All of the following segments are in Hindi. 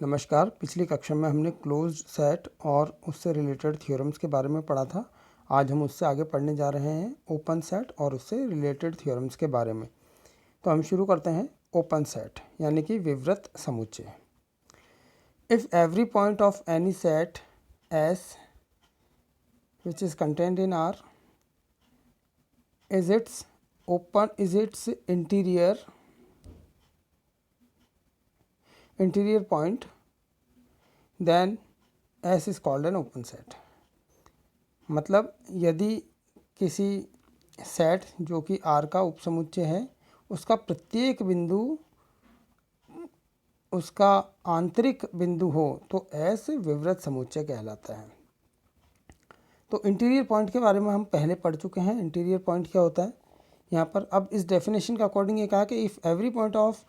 नमस्कार। पिछली कक्षा में हमने क्लोज्ड सेट और उससे रिलेटेड थ्योरम्स के बारे में पढ़ा था। आज हम उससे आगे पढ़ने जा रहे हैं ओपन सेट और उससे रिलेटेड थ्योरम्स के बारे में। तो हम शुरू करते हैं ओपन सेट यानी कि विवृत समुच्चय। If every point of any set S which is content in are is it's interior point, then S is called an open set। मतलब यदि किसी सेट जो कि R का उपसमुच्चय है उसका प्रत्येक बिंदु उसका आंतरिक बिंदु हो तो S विवृत समुच्चय कहलाता है। तो इंटीरियर पॉइंट के बारे में हम पहले पढ़ चुके हैं। इंटीरियर पॉइंट क्या होता है यहाँ पर। अब इस डेफिनेशन के अकॉर्डिंग ये कहा कि if every point of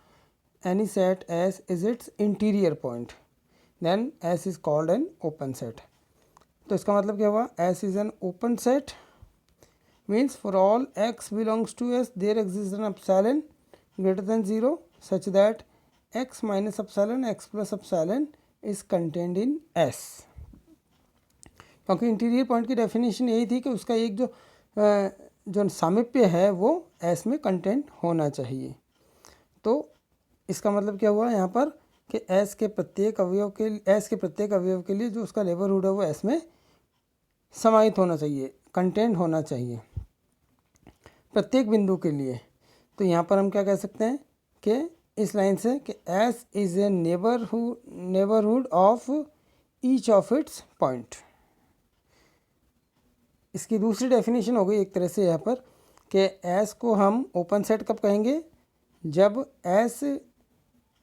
any set S is it's interior point then S is called an open set। तो इसका मतलब क्या हुआ, S is an open set means for all x belongs to S there exists an epsilon greater than 0 such that x minus epsilon x plus epsilon is contained in S। क्योंकि इंटीरियर पॉइंट की डेफिनेशन यही थी कि उसका एक जो सामीप्य है वो S में कंटेंट होना चाहिए। तो इसका मतलब क्या हुआ यहाँ पर कि S के प्रत्येक अवयव के लिए जो उसका नेबरहुड है वो S में समाहित होना चाहिए, कंटेंट होना चाहिए प्रत्येक बिंदु के लिए। तो यहाँ पर हम क्या कह सकते हैं कि इस लाइन से कि S is a neighbourhood of each of its point. इसकी दूसरी डेफिनेशन हो गई एक तरह से यहाँ पर कि S को हम ओपन सेट कब कहेंगे, जब S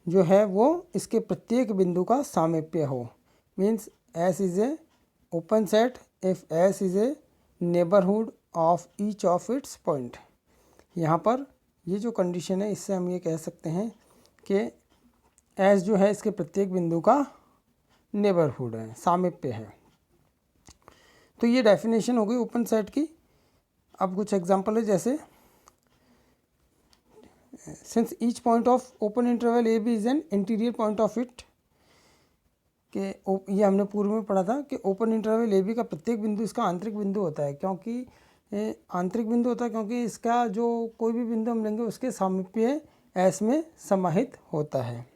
जो है वो इसके प्रत्येक बिंदु का सामीप्य हो। Means S is a open set if S is a neighbourhood of each of its point. यहाँ पर ये जो कंडीशन है इससे हम ये कह सकते हैं कि S जो है इसके प्रत्येक बिंदु का नेबरहुड है, सामीप्य है। तो ये डेफिनेशन हो गई ओपन सेट की। अब कुछ एग्जांपल है, जैसे since each point of open interval AB is an interior point of it, कि ये हमने पूर्व में पढ़ा था कि ओपन इंटरवल AB का प्रत्येक बिंदु इसका आंतरिक बिंदु होता है। क्योंकि इसका जो कोई भी बिंदु हम लेंगे उसके सामीप्य S में समाहित होता है।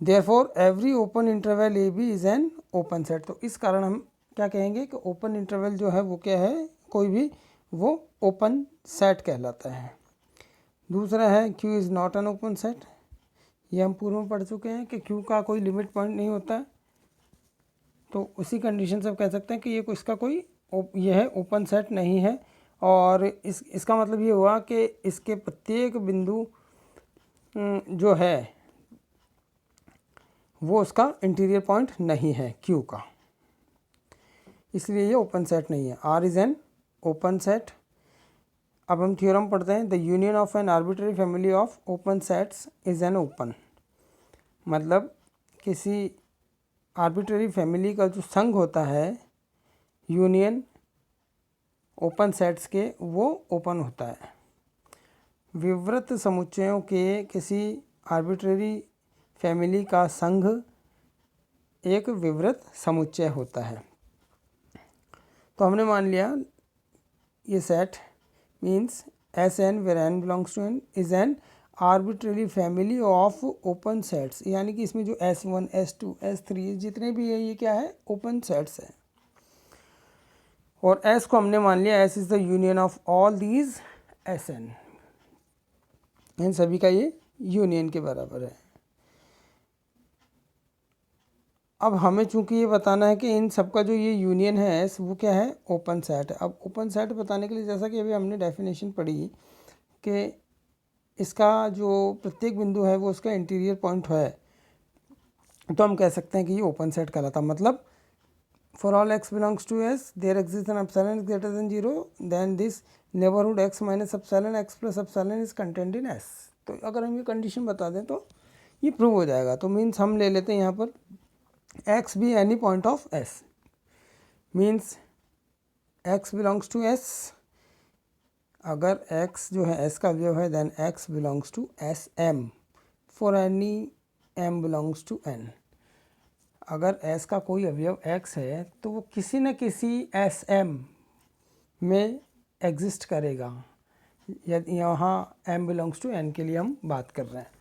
Therefore every open interval AB is an open set। तो इस कारण हम क्या कहेंगे कि ओपन इंटरवल जो है वो क्या है, कोई भी वो ओपन सेट कहलाता है। दूसरा है Q is not an open set. ये हम पूर्व में पढ़ चुके हैं कि Q का कोई लिमिट पॉइंट नहीं होता है। तो उसी कंडीशन से हम कह सकते हैं कि ये है ओपन सेट नहीं है। और इसका मतलब ये हुआ कि इसके प्रत्येक बिंदु जो है वो उसका इंटीरियर पॉइंट नहीं है Q का, इसलिए ये ओपन सेट नहीं है। R is an open set. अब हम थ्योरम पढ़ते हैं। The union of N arbitrary family of open sets is an open. मतलब किसी आर्बिट्ररी फैमिली का जो संघ होता है, यूनियन ओपन सेट्स के, वो ओपन होता है। विवृत समुच्चयों के किसी आर्बिट्ररी फैमिली का संघ एक विवृत समुच्चय होता है। तो हमने मान लिया ये set means Sn where n belongs to n is an arbitrary family of open sets। यानी कि इसमें जो S1, S2, S3 जितने भी है ये क्या है, ओपन सेट्स है। और S को हमने मान लिया S is the union of all these Sn, इन सभी का ये यूनियन के बराबर है। अब हमें चूंकि ये बताना है कि इन सब का जो ये यूनियन है S वो क्या है, ओपन सेट है। अब ओपन सेट बताने के लिए जैसा कि अभी हमने डेफिनेशन पढ़ी कि इसका जो प्रत्येक बिंदु है वो उसका इंटीरियर पॉइंट है, तो हम कह सकते हैं कि ये ओपन सेट कहलाता। मतलब for all x belongs to S there exist an epsilon greater than 0 then this neighbourhood x minus epsilon x plus epsilon is content in S। तो अगर हम ये कंडीशन बता दें तो ये प्रूव हो जाएगा। तो मीन्स हम ले लेते हैं यहाँ पर x be any point of S means x belongs to S। अगर x जो है S का अवयव है then x belongs to Sm for any m belongs to n, अगर s का कोई अवयव x है तो वो किसी न किसी Sm में एग्जिस्ट करेगा। यदि यहाँ m बिलोंग्स टू n के लिए हम बात कर रहे हैं,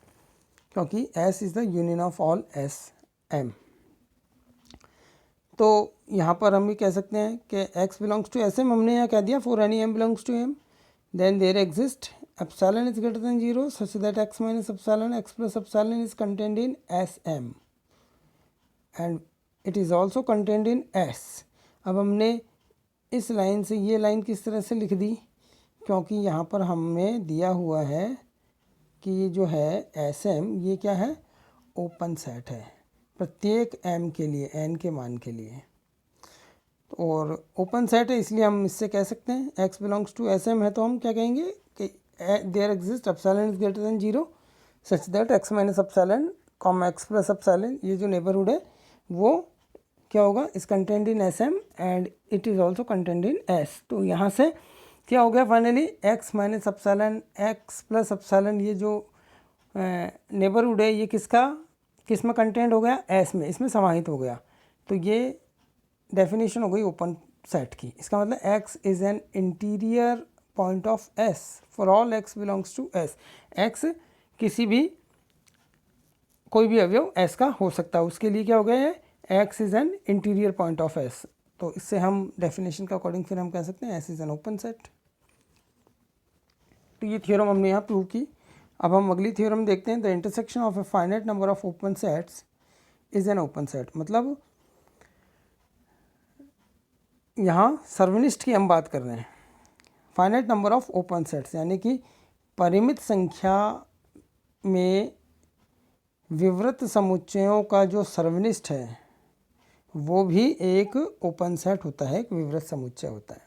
क्योंकि s is the union of all Sm। तो यहाँ पर हम ये कह सकते हैं कि x बिलोंग्स टू Sm, हमने यहाँ कह दिया for any m belongs to m then there exist epsilon is greater than 0 such that x minus epsilon x plus epsilon is contained in Sm and it is also contained in S। अब हमने इस लाइन से ये लाइन किस तरह से लिख दी, क्योंकि यहाँ पर हमें दिया हुआ है कि ये जो है Sm ये क्या है, ओपन सेट है प्रत्येक m के लिए, n के मान के लिए, और ओपन सेट है इसलिए हम इससे कह सकते हैं x बिलोंग्स टू Sm है तो हम क्या कहेंगे कि there exist epsilon is greater than 0 such that x minus epsilon comma x plus epsilon, ये जो नेबरहुड है वो क्या होगा, is contained in Sm and it is also contained in S। तो यहाँ से क्या हो गया finally, x minus epsilon x plus epsilon, ये जो नेबरहुड है ये किस में कंटेंट हो गया, S में, इसमें समाहित हो गया। तो ये डेफिनेशन हो गई ओपन सेट की। इसका मतलब x is an interior point of S for all x belongs to S। x किसी भी कोई भी अवयव S का हो सकता है, उसके लिए क्या हो गया है, x is an interior point of S। तो इससे हम डेफिनेशन के अकॉर्डिंग फिर हम कह सकते हैं S is an open set. तो ये थ्योरम हमने यहाँ प्रूव की। अब हम अगली थ्योरम देखते हैं, the intersection of a finite number of open sets is an open set. मतलब यहाँ सर्वनिष्ठ की हम बात कर रहे हैं, finite number of open sets यानी कि परिमित संख्या में विवृत समुच्चयों का जो सर्वनिष्ठ है वो भी एक ओपन सेट होता है, एक विवृत समुच्चय होता है।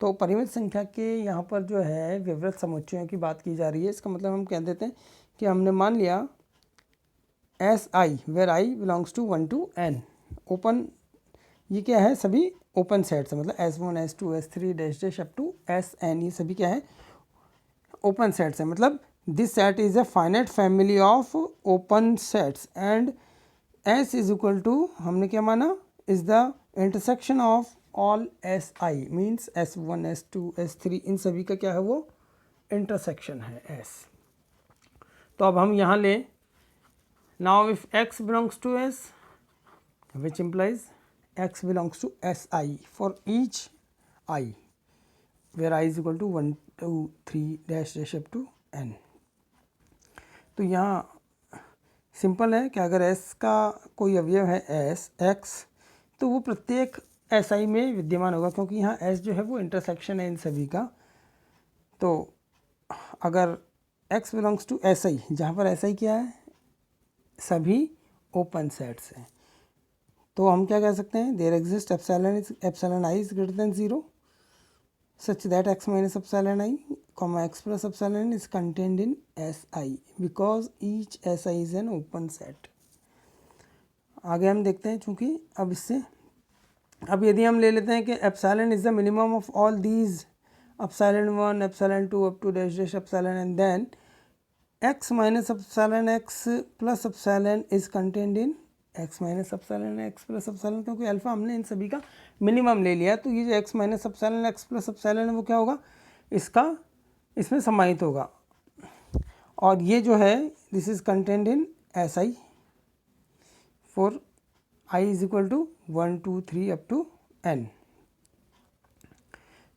तो परिमित संख्या के यहाँ पर जो है विवृत समुच्चयों की बात की जा रही है। इसका मतलब हम कह देते हैं कि हमने मान लिया Si where i belongs to 1 to n, open, ये क्या है, सभी ओपन सेट्स है, मतलब S1 S2 S3 dash dash up to Sn, ये सभी क्या है, ओपन सेट्स है। मतलब this set is a finite family of open sets and S is equal to, हमने क्या माना, is the intersection of all Si means S1 S2 S3, इन सभी का क्या है, वो इंटरसेक्शन है S। तो अब हम यहाँ ले, now if x belongs to S which implies x belongs to Si for each I where I is equal to 1 2 3 dash dash up to n। तो यहाँ सिंपल है कि अगर S का कोई अवयव है S x तो वो प्रत्येक Si में विद्यमान होगा, क्योंकि यहाँ S जो है वो इंटरसेक्शन है इन सभी का। तो अगर x बिलोंग्स टू Si, जहाँ पर Si क्या है, सभी ओपन सेट्स हैं, तो हम क्या कह सकते हैं, there exist epsilon i is greater than 0 such that x minus epsilon i comma x plus epsilon is contained in Si because each Si is an open set. आगे हम देखते हैं, चूँकि अब इससे अब यदि हम ले लेते हैं कि epsilon is the minimum of all these epsilon 1 epsilon 2 up to dash dash epsilon and then x minus epsilon x plus epsilon is contained in x minus epsilon x plus epsilon, क्योंकि अल्फा हमने इन सभी का मिनिमम ले लिया, तो ये जो x minus epsilon x plus epsilon है वो क्या होगा, इसमें समाहित होगा। और ये जो है this is contained in Si for i is equal to 1 2 3 up to n।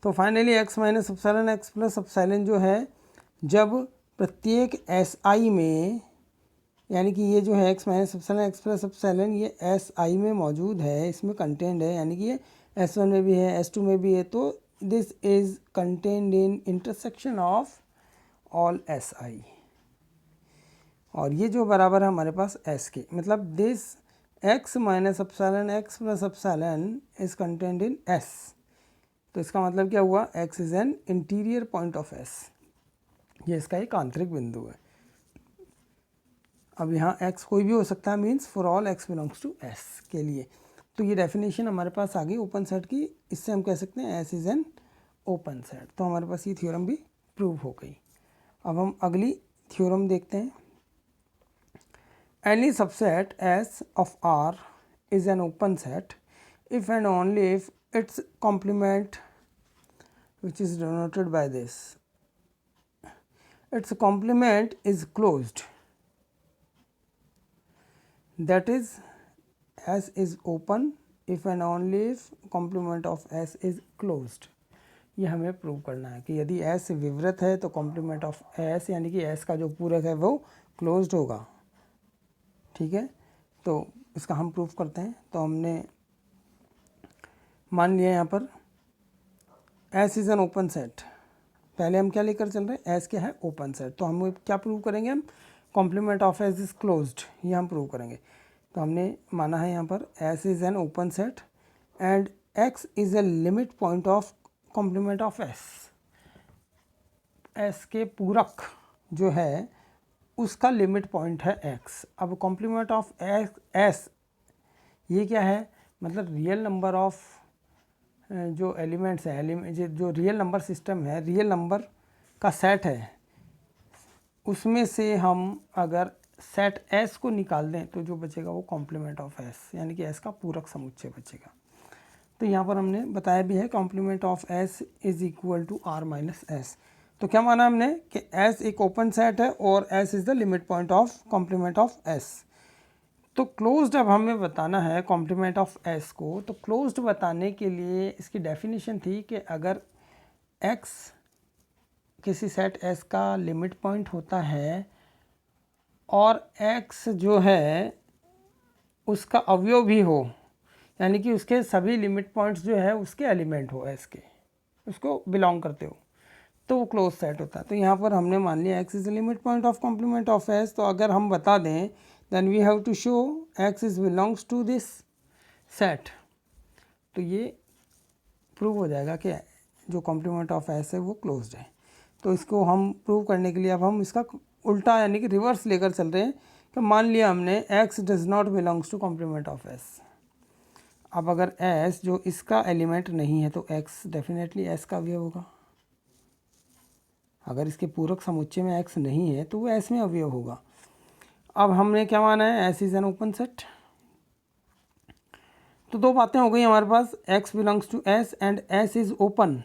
तो finally x minus epsilon x plus epsilon जो है, जब प्रत्येक Si में, यानी कि ये जो है x minus epsilon x plus epsilon ये Si में मौजूद है, इसमें कंटेंड है, यानी कि ये S1 में भी है S2 में भी है, तो this is contained in intersection of all Si। और ये जो बराबर है हमारे पास S के, मतलब this x minus epsilon x plus epsilon is contained in S। तो इसका मतलब क्या हुआ, x is an interior point of S, ये इसका एक आंतरिक बिंदु है। अब यहाँ x कोई भी हो सकता है, means for all x belongs to S के लिए। तो ये डेफिनेशन हमारे पास आ गई ओपन सेट की, इससे हम कह सकते हैं S is an open set. तो हमारे पास ये थ्योरम भी प्रूव हो गई। अब हम अगली थ्योरम देखते हैं, any subset S of R is an open set if and only if its complement, which is denoted by this, its complement is closed, that is S is open if and only if complement of S is closed। ये हमें प्रूव करना है कि यदि S विवृत है तो कॉम्प्लीमेंट ऑफ S यानी कि S का जो पूरक है वो क्लोज्ड होगा। ठीक है, तो इसका हम प्रूफ करते हैं। तो हमने मान लिया यहाँ पर S is an open set. पहले हम क्या लेकर चल रहे हैं, S क्या है, ओपन सेट। तो हम क्या प्रूव करेंगे, हम complement of S is closed, ये हम प्रूव करेंगे। तो हमने माना है यहाँ पर S is an open set and X is a limit point of complement of S। S के पूरक जो है उसका लिमिट पॉइंट है X। अब कॉम्प्लीमेंट ऑफ S ये क्या है, मतलब रियल नंबर ऑफ जो एलिमेंट्स हैं, जो रियल नंबर सिस्टम है, रियल नंबर का सेट है, उसमें से हम अगर सेट S को निकाल दें तो जो बचेगा वो कॉम्प्लीमेंट ऑफ S यानी कि S का पूरक समुच्चय बचेगा। तो यहाँ पर हमने बताया भी है complement of S is equal to R minus S। तो क्या माना हमने कि S एक ओपन सेट है और S is the limit point of complement of S। तो क्लोज्ड अब हमें बताना है कॉम्प्लीमेंट ऑफ S को। तो क्लोज्ड बताने के लिए इसकी डेफिनेशन थी कि अगर X किसी सेट S का लिमिट पॉइंट होता है और X जो है उसका अवयव भी हो, यानी कि उसके सभी लिमिट पॉइंट्स जो है उसके एलिमेंट हो S के, उसको बिलोंग करते हो, तो वो क्लोज सेट होता है। तो यहाँ पर हमने मान लिया X is limit point of complement of S। तो अगर हम बता दें then we have to show X is belongs to this set, तो ये प्रूव हो जाएगा कि जो कॉम्प्लीमेंट ऑफ S है वो क्लोज्ड है। तो इसको हम प्रूव करने के लिए अब हम इसका उल्टा यानी कि रिवर्स लेकर चल रहे हैं कि मान लिया हमने X does not belongs to complement of S। अब अगर S जो इसका एलिमेंट नहीं है तो X डेफिनेटली S का अवयव होगा। अगर इसके पूरक समुच्चय में X नहीं है तो वो S में अवयव होगा। अब हमने क्या माना है, S is an open set. तो दो बातें हो गई हमारे पास, X belongs to S and S is open.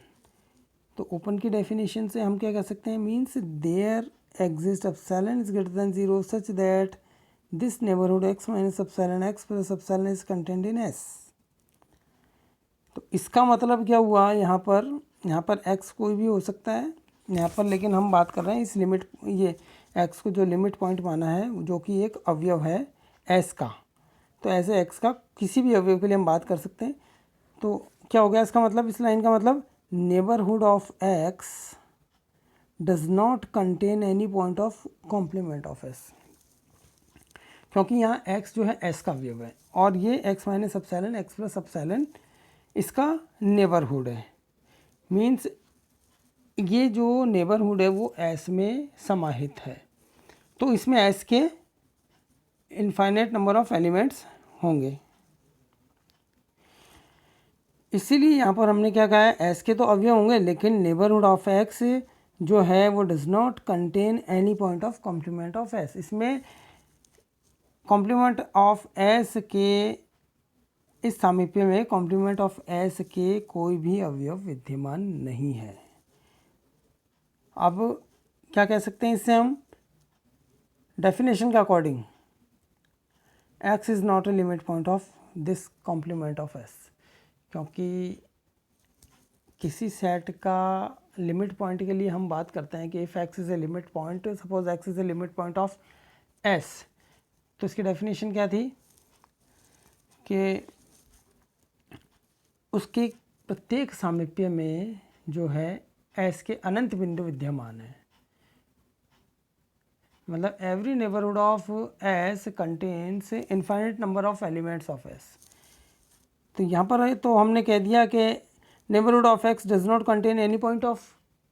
तो ओपन की डेफिनेशन से हम क्या कह सकते हैं, means there exist epsilon is greater than 0 such that this neighbourhood X minus epsilon X plus epsilon is contained in S। तो इसका मतलब क्या हुआ, यहाँ पर X कोई भी हो सकता है यहाँ पर, लेकिन हम बात कर रहे हैं इस लिमिट, ये X को जो लिमिट पॉइंट माना है जो कि एक अवयव है S का। तो ऐसे X का किसी भी अवयव के लिए हम बात कर सकते हैं। तो क्या हो गया इसका मतलब, इस लाइन का मतलब, neighbourhood of X does not contain any point of complement of S, क्योंकि यहाँ X जो है S का अवयव है और ये X minus epsilon X plus epsilon इसका नेबरहुड है। मीन्स ये जो नेबरहुड है वो S में समाहित है, तो इसमें S के इनफाइनाइट नंबर ऑफ एलिमेंट्स होंगे। इसीलिए यहाँ पर हमने क्या कहा है, S के तो अवयव होंगे लेकिन नेबरहुड ऑफ X जो है वो does not contain any point of complement of S। इसमें कॉम्प्लीमेंट ऑफ S के इस सामीप्य में कॉम्प्लीमेंट ऑफ S के कोई भी अवयव विद्यमान नहीं है। अब क्या कह सकते हैं इससे हम, डेफिनेशन के according X is not a limit point of this complement of S, क्योंकि किसी सेट का लिमिट पॉइंट के लिए हम बात करते हैं कि if X is a limit point, suppose X is a limit point of S, तो इसकी डेफिनेशन क्या थी कि उसके प्रत्येक सामीप्य में जो है S के अनंत बिंदु विद्यमान है। मतलब every neighbourhood of S contains infinite number of elements of S। तो यहाँ पर है तो हमने कह दिया कि neighbourhood of X does not contain any point of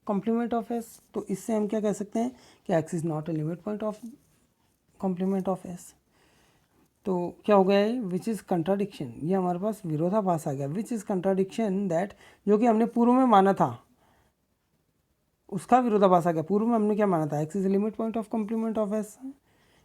complement of S। तो इससे हम क्या कह सकते हैं कि X is not a limit point of complement of S। तो क्या हो गया है, विच इज़ कंट्राडिक्शन, ये हमारे पास विरोधाभास आ गया। विच इज़ कंट्राडिक्शन दैट, जो कि हमने पूर्व में माना था उसका विरोधाभास आ गया। पूर्व में हमने क्या माना था, X is a limit point of complement of S,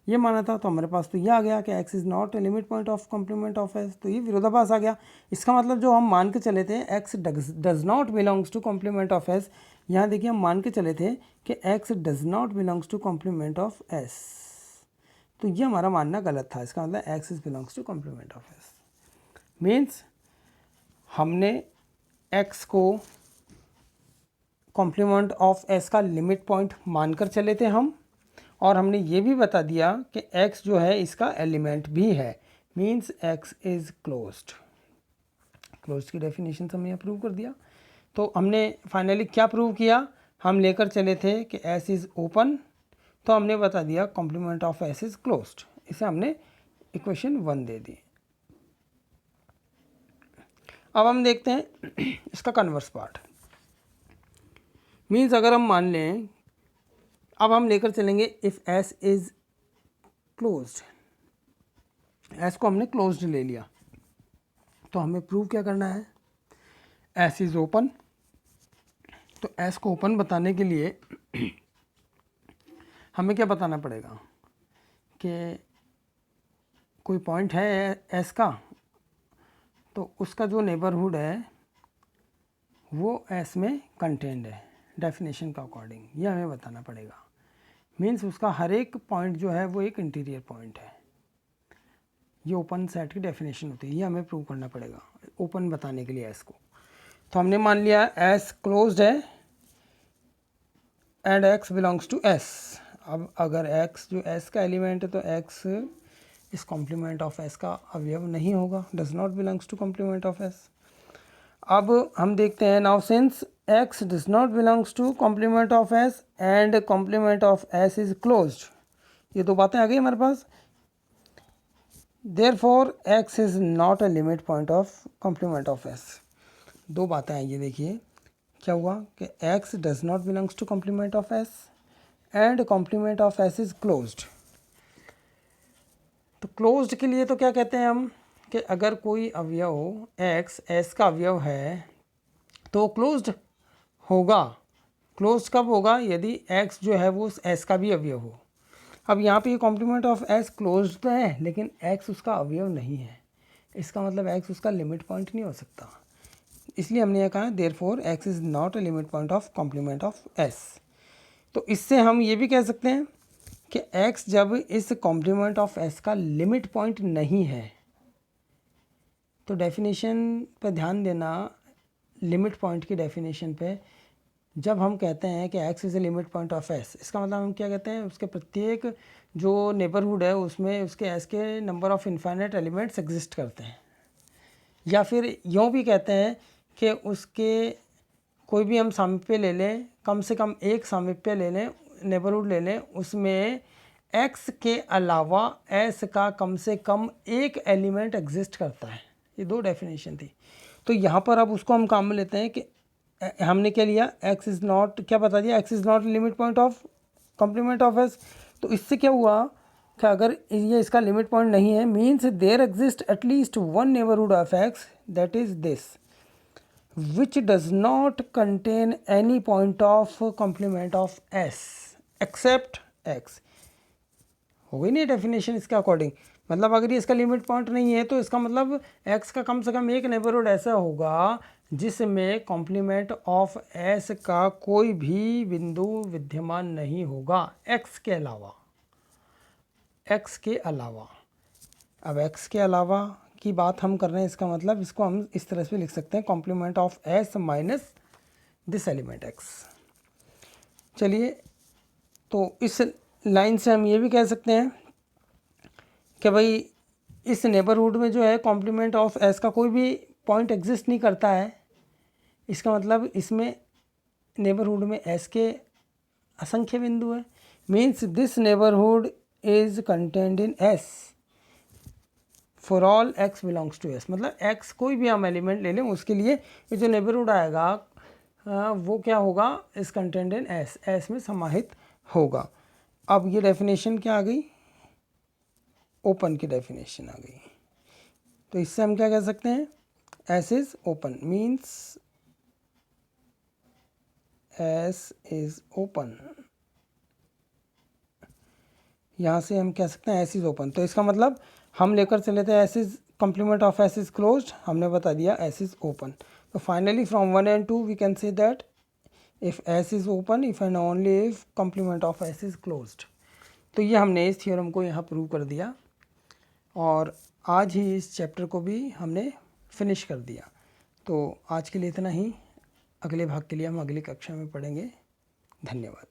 ये माना था, तो हमारे पास तो ये आ गया कि x is not a limit point of complement of s, तो ये विरोधाभास आ गया। इसका मतलब जो हम मान के चले थे x does not belongs to complement of s, यहाँ देखिए हम मान के चले थे कि x does not belongs to complement of s, तो ये हमारा मानना गलत था। इसका मतलब x is belongs to complement of s, means हमने x को कॉम्प्लीमेंट ऑफ s का लिमिट पॉइंट मानकर चले थे हम, और हमने ये भी बता दिया कि x जो है इसका एलिमेंट भी है, means x is closed. Closed की डेफिनेशन से हमने प्रूव कर दिया। तो हमने फाइनली क्या प्रूव किया, हम लेकर चले थे कि s इज़ ओपन, तो हमने बता दिया complement of s is closed, इसे हमने इक्वेशन 1 दे दी। अब हम देखते हैं इसका कन्वर्स पार्ट, मीन्स अगर हम मान लें, अब हम लेकर चलेंगे if s is closed, s को हमने क्लोज्ड ले लिया, तो हमें प्रूव क्या करना है, s इज़ ओपन। तो s को ओपन बताने के लिए हमें क्या बताना पड़ेगा कि कोई पॉइंट है s का, तो उसका जो नेबरहुड है वो s में कंटेंड है डेफिनेशन का अकॉर्डिंग, ये हमें बताना पड़ेगा। मीन्स उसका हर एक पॉइंट जो है वो एक इंटीरियर पॉइंट है, ये ओपन सेट की डेफिनेशन होती है, ये हमें प्रूव करना पड़ेगा ओपन बताने के लिए s को। तो हमने मान लिया s क्लोज्ड है and x belongs to s। अब अगर x जो s का एलिमेंट है तो x इस कॉम्प्लीमेंट ऑफ s का अवयव नहीं होगा, does not belongs to complement of s। अब हम देखते हैं, now since x does not belongs to complement of s and complement of s is closed, ये दो बातें आ गई हमारे पास। Therefore x is not a limit point of complement of s। दो बातें हैं, ये देखिए क्या हुआ कि x does not belongs to complement of s and complement of s is closed. तो क्लोज्ड के लिए तो क्या कहते हैं हम कि अगर कोई अवयव x s का अवयव है तो क्लोज्ड होगा। क्लोज्ड कब होगा, यदि x जो है वो s का भी अवयव हो। अब यहाँ पे ये कॉम्प्लीमेंट ऑफ s क्लोज्ड तो है, लेकिन x उसका अवयव नहीं है, इसका मतलब x उसका लिमिट पॉइंट नहीं हो सकता। इसलिए हमने ये कहा therefore x is not a limit point of complement of s। तो इससे हम ये भी कह सकते हैं कि x जब इस कॉम्प्लीमेंट ऑफ s का लिमिट पॉइंट नहीं है, तो डेफिनेशन पे ध्यान देना, लिमिट पॉइंट की डेफिनेशन पे जब हम कहते हैं कि x is a limit point of s, इसका मतलब हम क्या कहते हैं, उसके प्रत्येक जो नेबरहुड है उसमें उसके s के number of infinite elements exist करते हैं। या फिर यूँ भी कहते हैं कि उसके कोई भी हम सामीप्य ले लें, कम से कम एक सामीप्य ले लें, नेबरहुड ले लें, उसमें x के अलावा s का कम से कम एक एलिमेंट एग्जिस्ट करता है। ये दो डेफिनेशन थी। तो यहाँ पर अब उसको हम काम में लेते हैं कि हमने क्या लिया, x इज़ नॉट, क्या बता दिया, x is not limit point of complement of s। तो इससे क्या हुआ कि अगर ये इसका लिमिट पॉइंट नहीं है, means there exist at least one neighbourhood of x, that is this, which does not contain any point of complement of s except x। हो गई नहीं डेफिनेशन इसके अकॉर्डिंग, मतलब अगर ये इसका लिमिट पॉइंट नहीं है तो इसका मतलब x का कम से कम एक नेबरहुड ऐसा होगा जिसमें कॉम्प्लीमेंट ऑफ s का कोई भी बिंदु विद्यमान नहीं होगा x के अलावा, x के अलावा। अब x के अलावा की बात हम कर रहे हैं, इसका मतलब इसको हम इस तरह से लिख सकते हैं, complement of s minus this element x। चलिए, तो इस लाइन से हम ये भी कह सकते हैं कि भाई इस नेबरहुड में जो है कॉम्प्लीमेंट ऑफ s का कोई भी पॉइंट एग्जिस्ट नहीं करता है। इसका मतलब इसमें नेबरहुड में s के असंख्य बिंदु है, means this neighbourhood is contained in s for all x belongs to s। मतलब x कोई भी हम एलिमेंट ले लें उसके लिए ये जो नेबरहुड आएगा वो क्या होगा, इस कंटेंट इन s में समाहित होगा। अब ये डेफिनेशन क्या आ गई, ओपन की डेफिनेशन आ गई। तो इससे हम क्या कह सकते हैं, s is open, means s is open. यहाँ से हम कह सकते हैं एस इज़ ओपन। तो इसका मतलब हम लेकर चले थे S is complement of S is closed, हमने बता दिया S is open। तो finally from 1 and 2 we can say that if S is open if and only if complement of S is closed। तो ये हमने इस थ्योरम को यहाँ प्रूव कर दिया और आज ही इस चैप्टर को भी हमने फिनिश कर दिया। तो आज के लिए इतना ही, अगले भाग के लिए हम अगली कक्षा में पढ़ेंगे। धन्यवाद।